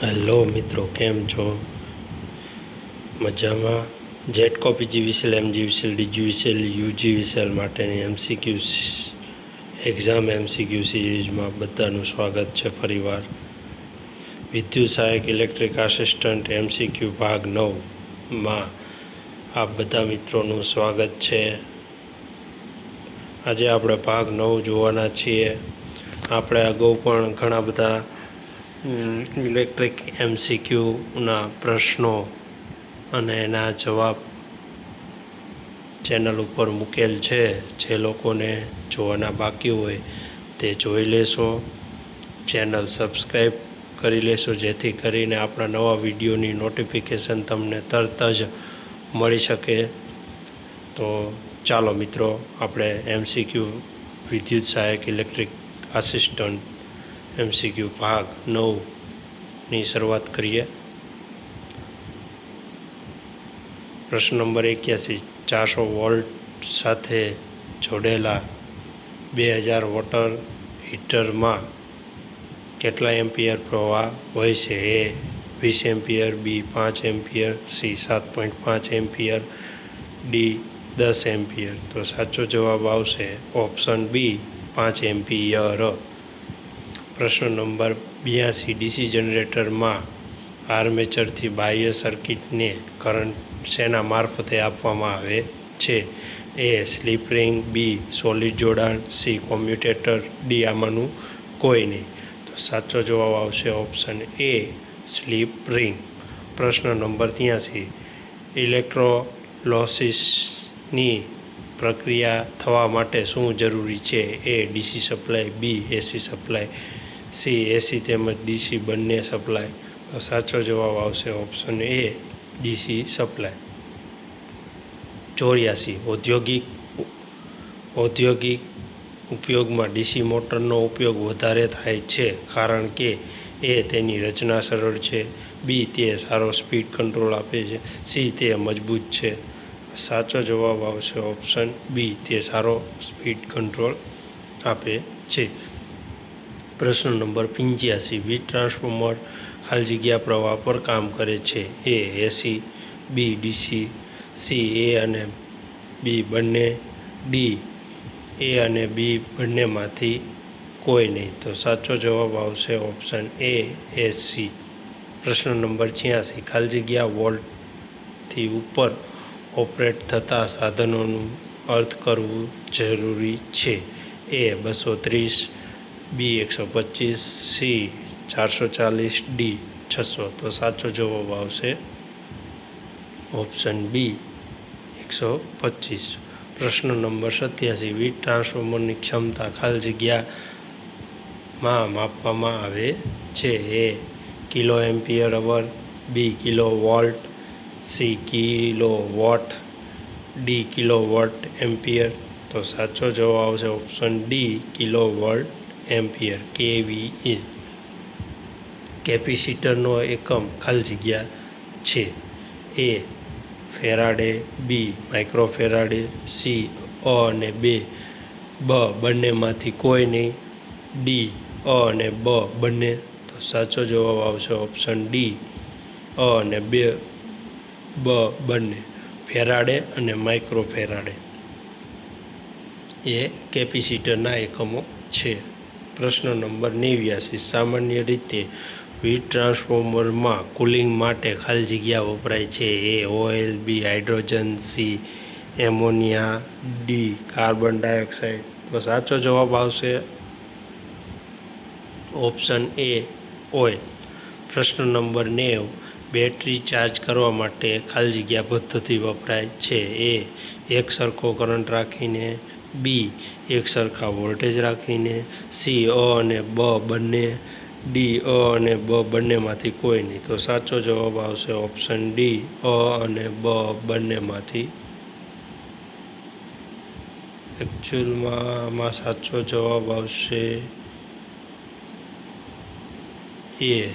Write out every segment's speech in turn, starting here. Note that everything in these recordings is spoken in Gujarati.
હેલો મિત્રો, કેમ છો? મજામાં? GETCO PGVCL, MGVCL, DGVCL, UGVCL માટેની એમસીક્યુ એક્ઝામ એમસીક્યુ સિરીઝમાં બધાનું સ્વાગત છે. ફરીવાર વિદ્યુત સહાયક ઇલેક્ટ્રિક આસિસ્ટન્ટ એમસીક્યુ ભાગ 9માં આપ બધા મિત્રોનું સ્વાગત છે. આજે આપણે ભાગ 9 જોવાના છીએ. આપણે અગાઉ પણ ઘણા બધા ઇલેક્ટ્રિક એમસીક્યુના પ્રશ્નો અને એના જવાબ ચેનલ ઉપર મૂકેલ છે. જે લોકોને જોવાના બાકી હોય તે જોઈ લેશો. ચેનલ સબસ્ક્રાઈબ કરી લેશો, જેથી કરીને આપણા નવા વિડીયોની નોટિફિકેશન તમને તરત જ મળી શકે. તો ચાલો મિત્રો, આપણે એમસીક્યુ વિદ્યુત સહાયક ઇલેક્ટ્રિક આસિસ્ટન્ટ એમસીક્યુ ભાગ 9ની શરૂઆત કરીએ. પ્રશ્ન નંબર 81. 400 વોલ્ટ સાથે જોડેલા 2000 વોટર હીટરમાં કેટલા એમ્પિયર પ્રવાહ હોય છે? એ 20 એમ્પિયર, બી 5 ampere, C 7.5 ampere, D 10 ampere. તો સાચો જવાબ આવશે ઓપ્શન બી, 5 એમ્પિયર. પ્રશ્ન નંબર 82. ડીસી જનરેટરમાં આર્મેચરથી બાહ્ય સર્કિટને કરંટ શેના મારફતે આપવામાં આવે છે? એ સ્લિપ રિંગ, બી સોલિડ જોડાણ, સી કોમ્યુટેટર, ડી આમાંનું કોઈ નહીં. તો સાચો જવાબ આવશે ઓપ્શન એ, સ્લિપ રિંગ. પ્રશ્ન નંબર 83. ઇલેક્ટ્રોલોસિસની પ્રક્રિયા થવા માટે શું જરૂરી છે? એ ડીસી સપ્લાય, બી એસી સપ્લાય, સી એસી તેમજ ડીસી બંને સપ્લાય. તો સાચો જવાબ આવશે ઓપ્શન એ, ડીસી સપ્લાય. 84. ઔદ્યોગિક ઉપયોગમાં ડીસી મોટરનો ઉપયોગ વધારે થાય છે કારણ કે એ તેની રચના સરળ છે, બી તે સારો સ્પીડ કંટ્રોલ આપે છે, સી તે મજબૂત છે. સાચો જવાબ આવશે ઓપ્શન બી, તે સારો સ્પીડ કંટ્રોલ આપે છે. પ્રશ્ન નંબર 85. વીજ ટ્રાન્સફોર્મર ખાલી જગ્યા પ્રવાહ પર કામ કરે છે? એ એસી, બી ડીસી, સી એ અને બી બંને, ડી એ અને બી બંનેમાંથી કોઈ નહીં. તો સાચો જવાબ આવશે ઓપ્શન એ, એસી. પ્રશ્ન નંબર 86. ખાલી જગ્યા વોલ્ટથી ઉપર ઓપરેટ થતા સાધનોનું અર્થ કરવું જરૂરી છે? એ 230, બી 125, સી 440, ડી 600. તો સાચો જવાબ આવશે ઓપ્શન બી, 125. પ્રશ્ન નંબર 87. વીજ ટ્રાન્સફોર્મરની ક્ષમતા ખાલી જગ્યામાં માપવામાં આવે છે? A kilo ampere hour, B kilo volt, C kilo watt, D kilo watt ampere. તો સાચો જવાબ આવશે option D, kilo volt ampere, KVA. કેપેસિટરનો એકમ ખાલી જગ્યા છે? એ ફેરાડે, બી માઇક્રોફેરાડે, સી અ અને બ બંનેમાંથી કોઈ નહીં, ડી અ અને બ બંને. તો સાચો જવાબ આવશે ઓપ્શન ડી, અ અને બ બંને. ફેરાડે અને માઇક્રોફેરાડે એ કેપેસિટરના એકમો છે. પ્રશ્ન નંબર 89. સામાન્ય રીતે વીજ ટ્રાન્સફોર્મરમાં કુલિંગ માટે ખાલી જગ્યા વપરાય છે? A oil, B hydrogen, C ammonia, D carbon dioxide. તો સાચો જવાબ આવશે ઓપ્શન એ, ઓઇલ. પ્રશ્ન નંબર 90. બેટરી ચાર્જ કરવા માટે ખાલી જગ્યા પદ્ધતિ વપરાય છે? એ એક સરખો કરંટ રાખીને, બી એક સરખા વોલ્ટેજ રાખીને, સી અ અને બ બંને, ડી અ અને બ બંનેમાંથી કોઈ નહીં. તો સાચો જવાબ આવશે ઓપ્શન ડી, અ અને બ બંનેમાંથી. એકચ્યુઅલમાં સાચો જવાબ આવશે એ,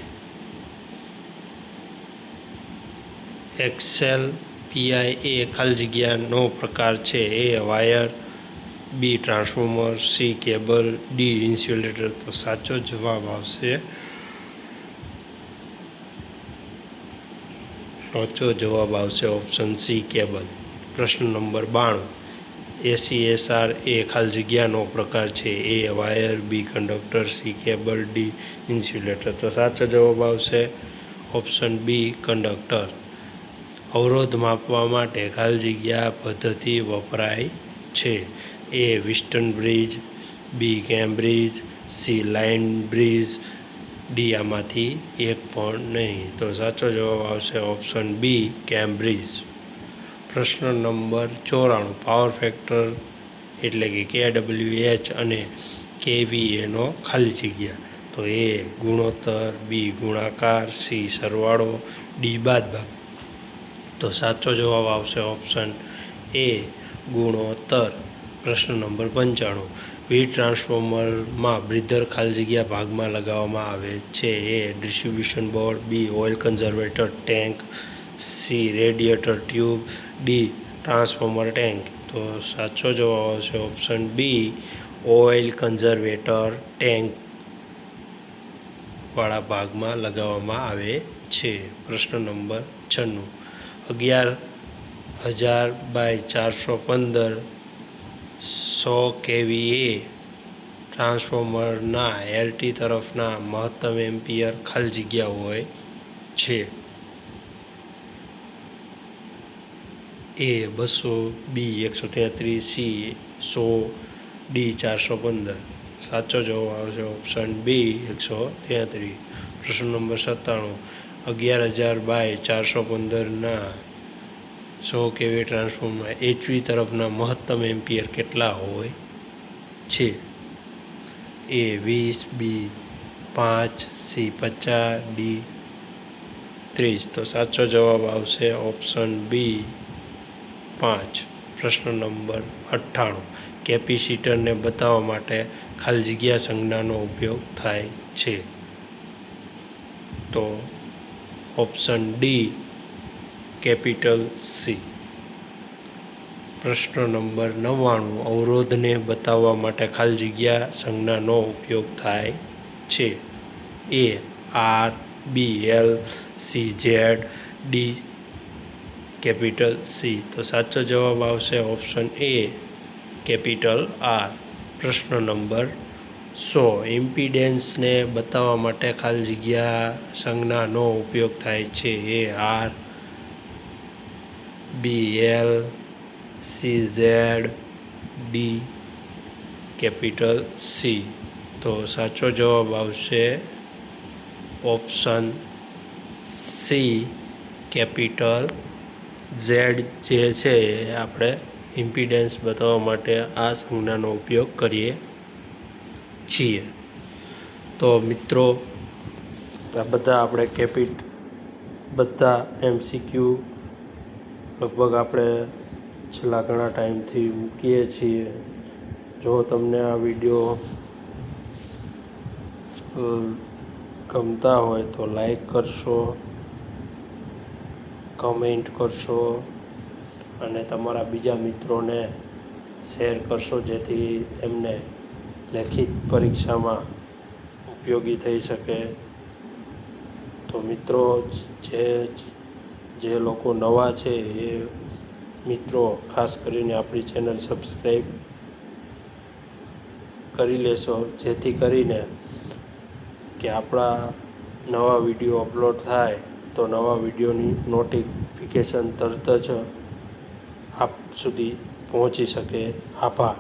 એક્સએલ પીઆઈ એ ખાલી જગ્યાનો પ્રકાર છે? A wire, B transformer, C cable, D insulator. તો સાચો જવાબ આવશે સાચો જવાબ આવશે ઓપ્શન સી કેબલ. પ્રશ્ન નંબર 92. ACSR એ ખાલી જગ્યાનો પ્રકાર છે. A wire, B conductor, C cable, D insulator. તો સાચો જવાબ આવશે ઓપ્શન બી કંડક્ટર. અવરોધ માપવા માટે ખાલી જગ્યા પદ્ધતિ વપરાય છે. A Wheatstone bridge, B Cambridge, C line bridge, D આમાંથી એક પણ નહીં. તો સાચો જવાબ આવશે ઓપ્શન બી કેમ્બ્રિજ. પ્રશ્ન નંબર 94. પાવર ફેક્ટર એટલે કે KWH અને KVAનો ખાલી જગ્યા. તો એ ગુણોત્તર, બી ગુણાકાર, સી સરવાળો, ડી બાદબાકી. તો સાચો જવાબ આવશે ઓપ્શન એ ગુણોત્તર. પ્રશ્ન નંબર 95. વીજ ટ્રાન્સફોર્મરમાં બ્રીધર ખાલી જગ્યા ભાગમાં લગાવવામાં આવે છે. A distribution board, B oil conservator tank, C radiator tube, D transformer tank. તો સાચો જવાબ આવશે option B oil conservator tank વાળા ભાગમાં લગાવવામાં આવે છે. પ્રશ્ન નંબર 96. 11,000/415 100 kVA ટ્રાન્સફોર્મરના LT તરફના મહત્તમ એમ્પિયર ખાલી જગ્યા હોય છે. એ 200, બી 133, સી 100, ડી 415. સાચો જવાબ આવશે ઓપ્શન બી 133. પ્રશ્ન નંબર 97. 11,000/415ના 100 kVA ટ્રાન્સફોર્મર HV તરફના મહત્તમ એમ્પિયર કેટલા હોય છે? એ 20, બી 5, સી 50, ડી 30. તો સાચો જવાબ આવશે ઓપ્શન બી 5. પ્રશ્ન નંબર 98. કેપેસિટરને બતાવવા માટે ખાલી જગ્યા સંજ્ઞાનો ઉપયોગ થાય છે. તો ઓપ્શન ડી કેપિટલ સી. પ્રશ્ન નંબર 99. અવરોધને બતાવવા માટે ખાલી જગ્યા સંજ્ઞાનો ઉપયોગ થાય છે. A R, B L, C Z, D capital C. તો સાચો જવાબ આવશે ઓપ્શન એ કેપિટલ આર. પ્રશ્ન નંબર 100. ઇમ્પિડન્સને બતાવવા માટે ખાલી જગ્યા સંજ્ઞાનો ઉપયોગ થાય છે. A R, B L, C Z, D capital C. તો સાચો જવાબ આવશે ઓપ્શન સી કેપિટલ ઝેડ જે છે એ આપણે ઇમ્પિડન્સ બતાવવા માટે આ સંજ્ઞાનો ઉપયોગ કરીએ છીએ. તો મિત્રો આ બધા આપણે બધા MCQ લગભગ આપણે છેલ્લા ઘણા ટાઈમથી મૂકીએ છીએ. જો તમને આ વિડીયો ગમતા હોય તો લાઈક કરશો, કમેન્ટ કરશો અને તમારા બીજા મિત્રોને શેર કરશો, જેથી તેમને લેખિત પરીક્ષામાં ઉપયોગી થઈ શકે. તો મિત્રો જે લોકો નવા છે એ મિત્રો ખાસ કરીને આપણી ચેનલ સબસ્ક્રાઈબ કરી લેશો, જેથી કરીને કે આપણા નવા વિડીયો અપલોડ થાય તો નવા વિડીયોની નોટિફિકેશન તરત જ આપ સુધી પહોંચી શકે. આભાર.